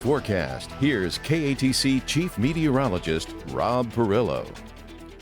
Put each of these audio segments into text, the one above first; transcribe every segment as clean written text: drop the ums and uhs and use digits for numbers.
forecast. Here's KATC Chief Meteorologist Rob Perillo.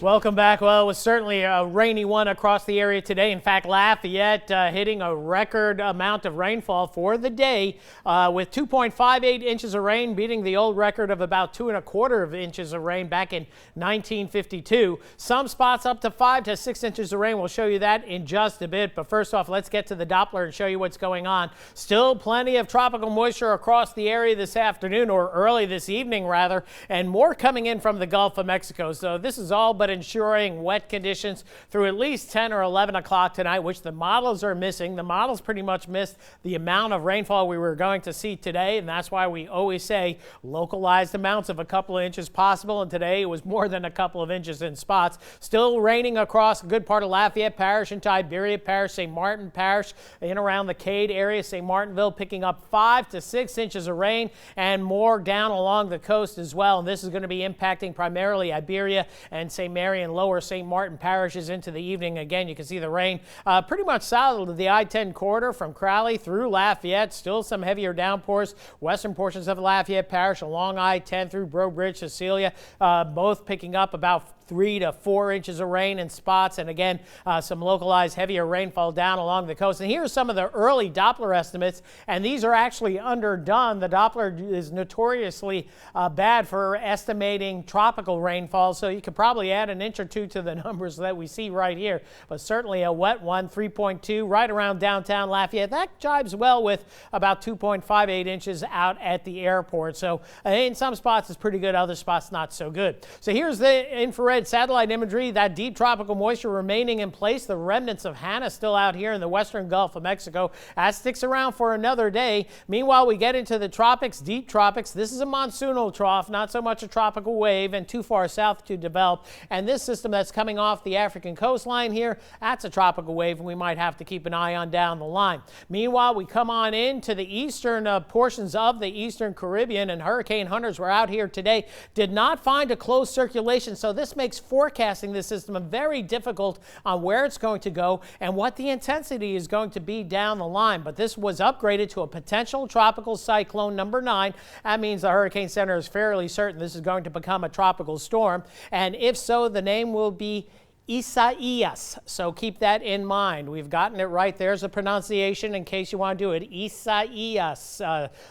Welcome back. Well, it was certainly a rainy one across the area today. In fact, Lafayette hitting a record amount of rainfall for the day with 2.58 inches of rain, beating the old record of about 2¼ inches of rain back in 1952. Some spots up to 5 to 6 inches of rain. We'll show you that in just a bit. But first off, let's get to the Doppler and show you what's going on. Still plenty of tropical moisture across the area this afternoon, or early this evening rather, and more coming in from the Gulf of Mexico. So this is all but ensuring wet conditions through at least 10 or 11 o'clock tonight, which the models are missing. The models pretty much missed the amount of rainfall we were going to see today, and that's why we always say localized amounts of a couple of inches possible, and today it was more than a couple of inches in spots. Still raining across a good part of Lafayette Parish and Tiberia Parish, St. Martin Parish, in around the Cade area, St. Martinville picking up 5 to 6 inches of rain and more down along the coast as well, and this is going to be impacting primarily Iberia and St. Mary and Lower St. Martin parishes into the evening. Again, you can see the rain pretty much solid to the I-10 corridor from Crowley through Lafayette. Still some heavier downpours. Western portions of Lafayette Parish along I-10 through Breaux Bridge, Cecilia, both picking up about 3 to 4 inches of rain in spots, and again some localized heavier rainfall down along the coast. And here's some of the early Doppler estimates, and these are actually underdone. The Doppler is notoriously bad for estimating tropical rainfall, so you could probably add an inch or two to the numbers that we see right here, but certainly a wet one, 3.2 right around downtown Lafayette. That jives well with about 2.58 inches out at the airport. So in some spots it's pretty good, other spots not so good. So here's the infrared satellite imagery. That deep tropical moisture remaining in place. The remnants of Hannah still out here in the western Gulf of Mexico. That sticks around for another day. Meanwhile, we get into the tropics, deep tropics. This is a monsoonal trough, not so much a tropical wave, and too far south to develop. And this system that's coming off the African coastline here, that's a tropical wave, and we might have to keep an eye on down the line. Meanwhile, we come on into the eastern portions of the eastern Caribbean, and hurricane hunters were out here today. Did not find a closed circulation, so this makes forecasting this system very difficult on where it's going to go and what the intensity is going to be down the line. But this was upgraded to a potential tropical cyclone number 9. That means the Hurricane Center is fairly certain this is going to become a tropical storm, and if so, the name will be Isaias, so keep that in mind. We've gotten it right. There's a pronunciation in case you want to do it. Isaias,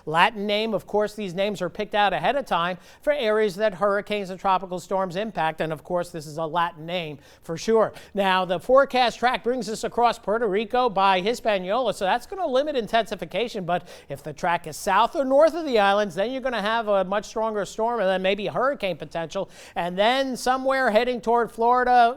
Latin name. Of course, these names are picked out ahead of time for areas that hurricanes and tropical storms impact, and of course, this is a Latin name for sure. Now, the forecast track brings us across Puerto Rico by Hispaniola, so that's going to limit intensification, but if the track is south or north of the islands, then you're going to have a much stronger storm and then maybe hurricane potential, and then somewhere heading toward Florida,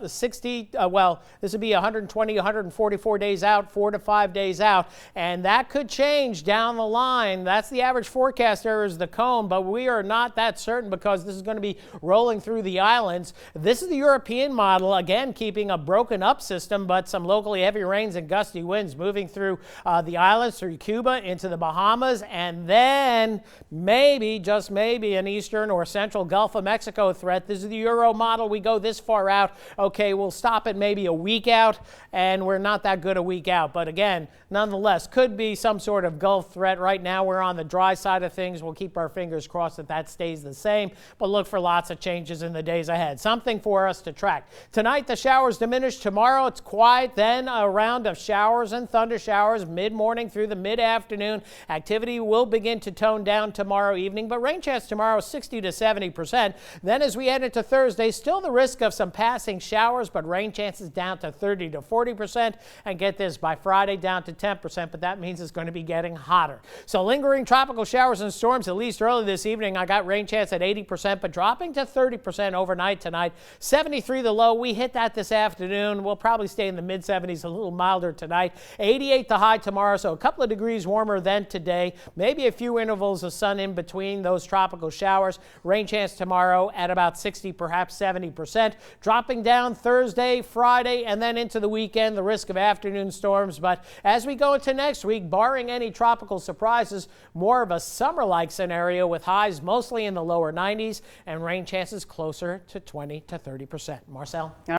well, this would be 120, 144 days out, 4 to 5 days out, and that could change down the line. That's the average forecast error is the cone, but we are not that certain because this is going to be rolling through the islands. This is the European model, again, keeping a broken up system, but some locally heavy rains and gusty winds moving through the islands, through Cuba, into the Bahamas, and then maybe, just maybe, an eastern or central Gulf of Mexico threat. This is the Euro model. We go this far out. Okay, we'll stop it maybe a week out, and we're not that good a week out. But again, nonetheless, could be some sort of Gulf threat. Right now, we're on the dry side of things. We'll keep our fingers crossed that that stays the same, but look for lots of changes in the days ahead. Something for us to track. Tonight, the showers diminish. Tomorrow, it's quiet. Then a round of showers and thunder showers mid-morning through the mid-afternoon. Activity will begin to tone down tomorrow evening, but rain chance tomorrow 60 to 70%. Then as we head into Thursday, still the risk of some passing showers, but rain chances down to 30 to 40%, and get this, by Friday down to 10%, but that means it's going to be getting hotter. So lingering tropical showers and storms at least early this evening. I got rain chance at 80%, but dropping to 30% overnight tonight. 73 the low. We hit that this afternoon. We'll probably stay in the mid-70s, a little milder tonight. 88 the high tomorrow, so a couple of degrees warmer than today. Maybe a few intervals of sun in between those tropical showers. Rain chance tomorrow at about 60, perhaps 70%. Dropping down Thursday, Friday, and then into the weekend, the risk of afternoon storms. But as we go into next week, barring any tropical surprises, more of a summer-like scenario with highs mostly in the lower 90s and rain chances closer to 20 to 30%. Marcel?